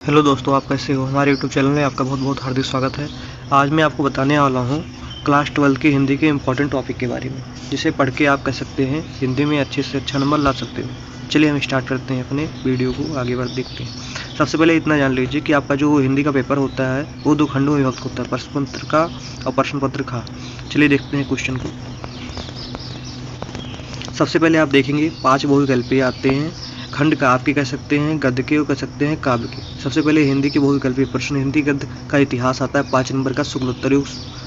Hello दोस्तों, आप कैसे हो। हमारे यूट्यूब चैनल में आपका बहुत बहुत हार्दिक स्वागत है। आज मैं आपको बताने वाला हूँ क्लास 12 की हिंदी के इम्पोर्टेंट टॉपिक के बारे में, जिसे पढ़ के आप कह सकते हैं हिंदी में अच्छे से अच्छा नंबर ला सकते हो। चलिए हम स्टार्ट करते हैं अपने वीडियो को, आगे बढ़ देखते हैं। सबसे पहले इतना जान लीजिए कि आपका जो हिंदी का पेपर होता है वो 2 खंडों में विभक्त होता है, प्रश्न पत्र का और प्रश्न पत्र का। चलिए देखते हैं क्वेश्चन को। सबसे पहले आप देखेंगे 5 बहुविकल्पीय आते हैं। खंड का आपके कह सकते हैं, गद्य के कह सकते हैं, काव्य के। सबसे पहले हिंदी के बहुविकल्पीय प्रश्न, हिंदी गद्य का इतिहास आता है 5 नंबर का। शुक्लोत्तरी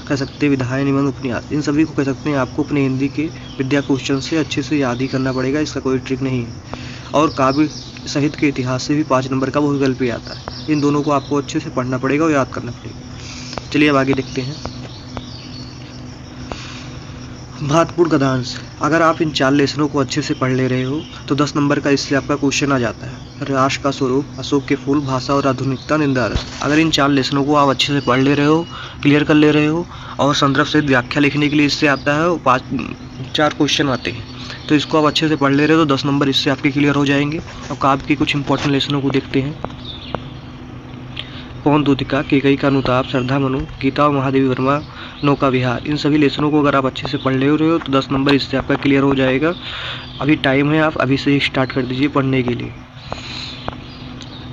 कह सकते हैं, विधायन, निबंध, उपन्यास, इन सभी को कह सकते हैं आपको अपने हिंदी के विद्या क्वेश्चन से अच्छे से याद ही करना पड़ेगा, इसका कोई ट्रिक नहीं है। और काव्य साहित्य के इतिहास से भी 5 नंबर का बहुविकल्पीय आता है। इन दोनों को आपको अच्छे से पढ़ना पड़ेगा और याद करना पड़ेगा। चलिए अब आगे देखते हैं। महत्वपूर्ण गद्यांश, अगर आप इन 4 लेसनों को अच्छे से पढ़ ले रहे हो तो 10 नंबर का इससे आपका क्वेश्चन आ जाता है। राष्ट्र का स्वरूप, अशोक के फूल, भाषा और आधुनिकता, निंदा रस। अगर इन 4 लेसनों को आप अच्छे से पढ़ ले रहे हो, क्लियर कर ले रहे हो, और संदर्भ सहित व्याख्या लिखने के लिए इससे आता है 4 क्वेश्चन आते हैं, तो इसको आप अच्छे से पढ़ ले रहे हो तो 10 नंबर इससे आपके क्लियर हो जाएंगे। अब काव्य के कुछ इंपॉर्टेंट लेसनों को देखते हैं। पवन दूतिका, केकई का अनुताप, श्रद्धा मनु, गीता और महादेवी वर्मा, नौका विहार, इन सभी लेसनों को अगर आप अच्छे से पढ़ ले रहे हो तो 10 नंबर इससे आपका क्लियर हो जाएगा। अभी टाइम है, आप अभी से ही स्टार्ट कर दीजिए पढ़ने के लिए।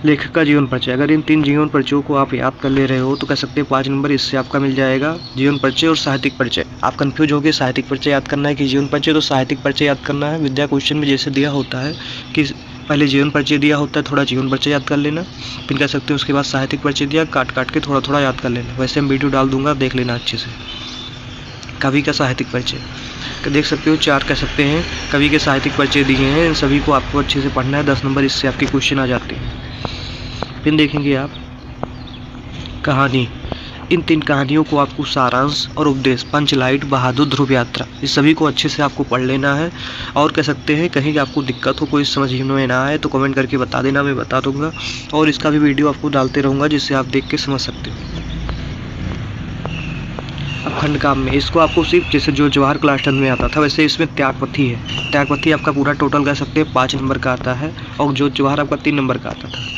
लेखक का जीवन परिचय, अगर इन 3 जीवन परिचयों को आप याद कर ले रहे हो तो कह सकते हैं 5 नंबर इससे आपका मिल जाएगा। जीवन परिचय और साहित्यिक परिचय, आप कंफ्यूज हो गए साहित्यिक परिचय याद करना है कि जीवन परिचय, तो साहित्यिक परिचय याद करना है। विद्या क्वेश्चन में जैसे दिया होता है कि पहले जीवन परिचय दिया होता है, थोड़ा जीवन परिचय याद कर लेना, फिर कह सकते हैं उसके बाद साहित्यिक परिचय दिया, काट काट के थोड़ा थोड़ा याद कर लेना। वैसे हम वीडियो डाल दूंगा, देख लेना अच्छे से। कवि का साहित्यिक परिचय देख सकते हो, 4 कह सकते हैं कवि के साहित्यिक परिचय दिए हैं, इन सभी को आपको अच्छे से पढ़ना है। 10 नंबर इससे आपके क्वेश्चन आ जाते हैं। फिर देखेंगे आप कहानी, इन 3 कहानियों को आपको सारांश और उपदेश, पंचलाइट, बहादुर, ध्रुव यात्रा, इस सभी को अच्छे से आपको पढ़ लेना है। और कह सकते हैं कहीं आपको दिक्कत हो, कोई समझ में ना आए तो कमेंट करके बता देना, मैं बता दूंगा। और इसका भी वीडियो आपको डालते रहूँगा जिससे आप देख के समझ सकते हो। अब खंड काम में, इसको आपको सिर्फ जैसे जो जवाहर क्लास 10 में आता था वैसे इसमें त्यागपथी है। त्यागपथी आपका पूरा टोटल कह सकते हैं 5 नंबर का आता है, और जो जवाहर आपका 3 नंबर का आता था।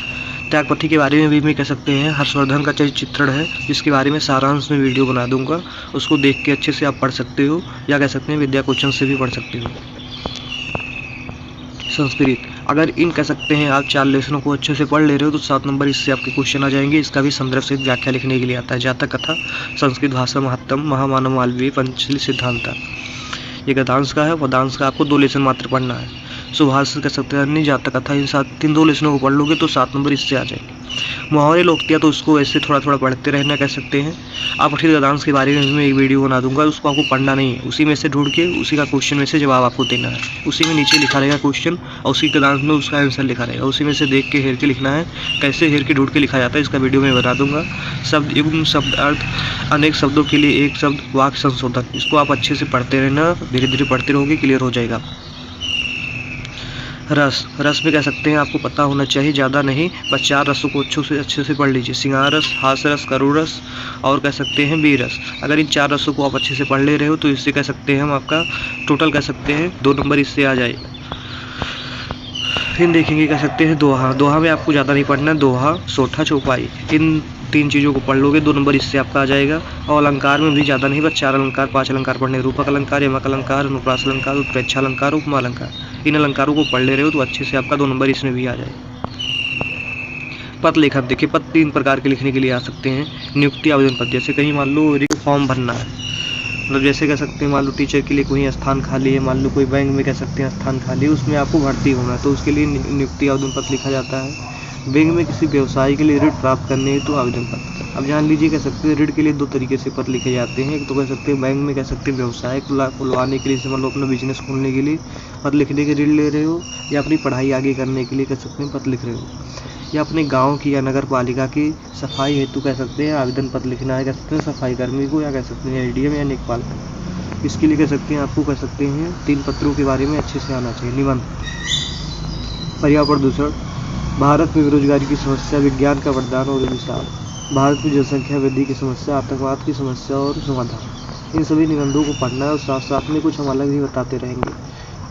त्यागपथी के बारे में भी मैं कह सकते हैं हर्षवर्धन का चित्रण है, जिसके बारे में सारांश में वीडियो बना दूंगा, उसको देख के अच्छे से आप पढ़ सकते हो, या कह सकते हैं विद्या क्वेश्चन से भी पढ़ सकते हो। संस्कृत, अगर इन कह सकते हैं आप 4 लेसनों को अच्छे से पढ़ ले रहे हो तो 7 नंबर इससे आपके क्वेश्चन आ जाएंगे। इसका भी संदर्भ सहित व्याख्या लिखने के लिए आता है। जातक कथा, संस्कृत भाषा महत्तम, महामानव मालवीय, पंचशील सिद्धांता, ये गद्यांश का है। पदांश का आपको 2 लेसन मात्र पढ़ना है। सुभाष कह सकते हैं, अन्य, जातक कथा, इन 2 लेसनों को पढ़ लोगे तो 7 नंबर इससे आ जाएंगे। मुहावरे लोकतिया, तो उसको ऐसे थोड़ा थोड़ा पढ़ते रहना कह सकते हैं आप। फिर गद्यांश के बारे में मैं एक वीडियो बना दूंगा, उसको आपको पढ़ना नहीं है, उसी में से ढूंढ के उसी का क्वेश्चन में से जवाब आपको देना है। उसी में नीचे लिखा रहेगा क्वेश्चन, और उसी गद्यांश में उसका आंसर लिखा रहेगा, उसी में से देख के हेर के लिखना है। कैसे हेर के ढूंढ के लिखा जाता है इसका वीडियो मैं बता दूंगा। शब्द युग्म, शब्द अर्थ, अनेक शब्दों के लिए एक शब्द, वाक्य संशोधन, इसको आप अच्छे से पढ़ते रहना, धीरे धीरे पढ़ते रहोगे, क्लियर हो जाएगा। रस, रस में कह सकते हैं आपको पता होना चाहिए, ज़्यादा नहीं, बस 4 रसों को अच्छे से पढ़ लीजिए। सिंगार रस, हास्य रस, करुण रस, और कह सकते हैं वीर रस। अगर इन 4 रसों को आप अच्छे से पढ़ ले रहे हो तो इससे कह सकते हैं हम आपका टोटल कह सकते हैं 2 नंबर इससे आ जाएगा। फिर देखेंगे कह सकते हैं दोहा, दोहा में आपको ज़्यादा नहीं पढ़ना है। दोहा, सोठा, चौपाई, इन 3 चीज़ों को पढ़ लोगे 2 नंबर इससे आपका आ जाएगा। और अलंकार में भी ज़्यादा नहीं, बस 4 अलंकार 5 अलंकार पढ़ने, रूपक अलंकार, यमक अलंकार, अनुप्रास अलंकार, उत्प्रेक्षा अलंकार, उपमा अलंकार, इन अलंकारों को पढ़ ले रहे हो तो अच्छे से आपका 2 नंबर इसमें भी आ जाएगा। पत्र लेखन, देखिए पत्र 3 प्रकार के लिखने के लिए आ सकते हैं। नियुक्ति, आवेदन पत्र, जैसे कहीं मान लो फॉर्म भरना है, मतलब जैसे कह सकते हैं मान लो टीचर के लिए कोई स्थान खाली है, मान लो कोई बैंक में कह सकते हैं स्थान खाली है, उसमें आपको भर्ती होना है तो उसके लिए नियुक्ति आवेदन पत्र लिखा जाता है। बैंक में किसी व्यवसाय के लिए ऋण प्राप्त करने हेतु तो आवेदन पत्र। अब जान लीजिए कह सकते हैं ऋण के लिए 2 तरीके से पत्र लिखे जाते हैं। एक तो कह सकते हैं बैंक में कह सकते हैं व्यवसाय खुलवाने के लिए, जैसे मान लो अपना बिजनेस खोलने के लिए पत्र लिखने के ऋण ले रहे हो, या अपनी पढ़ाई आगे करने के लिए कह सकते हैं पत्र लिख रहे हो, या अपने गांव की या नगर पालिका की सफाई हेतु कह सकते हैं आवेदन पत्र लिखना है, कह सकते हैं सफाई कर्मी को, या कह सकते हैं एडीएम या लेखपाल को। इसके लिए कह सकते हैं आपको कह सकते हैं 3 पत्रों के बारे में अच्छे से आना चाहिए। निबंध, पर्यावरण प्रदूषण, भारत में बेरोजगारी की समस्या, विज्ञान का वरदान और विशाल, भारत में जनसंख्या वृद्धि की समस्या, आतंकवाद की समस्या और समाधान, इन सभी निबंधों को पढ़ना है। और साथ साथ में कुछ हम अलग ही बताते रहेंगे।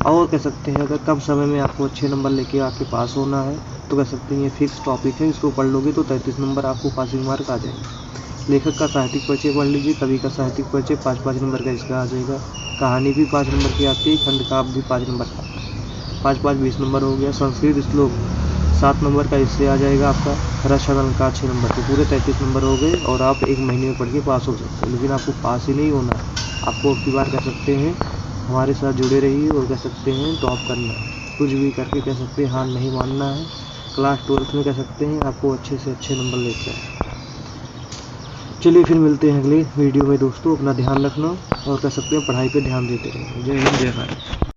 और कह सकते हैं अगर कम समय में आपको अच्छे नंबर लेके आपके पास होना है तो कह सकते हैं ये फिक्स टॉपिक है, इसको पढ़ लोगे तो 33 नंबर आपको पासिंग मार्क आ जाएगा। लेखक का साहित्यिक परिचय पढ़ लीजिए, कवि का साहित्यिक परिचय 5-5 नंबर का इसका आ जाएगा। कहानी भी 5 नंबर की आती है, खंड काव्य भी 5 नंबर का आता है। 5-5 20 नंबर हो गया। संस्कृत श्लोक 7 नंबर का इससे आ जाएगा आपका। रचना अलंकार 6 नंबर, तो पूरे 33 नंबर हो गए और आप एक महीने में पढ़ के पास हो सकते हो। लेकिन आपको पास ही नहीं होना, आपको अब की बार कह सकते हैं हमारे साथ जुड़े रहिए और कह सकते हैं टॉप करना है। कुछ भी करके कह सकते हैं हार नहीं मानना है। क्लास 12th में कह सकते हैं आपको अच्छे से अच्छे नंबर लेके आए। चलिए फिर मिलते हैं अगले वीडियो में दोस्तों। अपना ध्यान रखना और कह सकते हैं पढ़ाई पे ध्यान देते रहें। जय हिंद, जय भारत।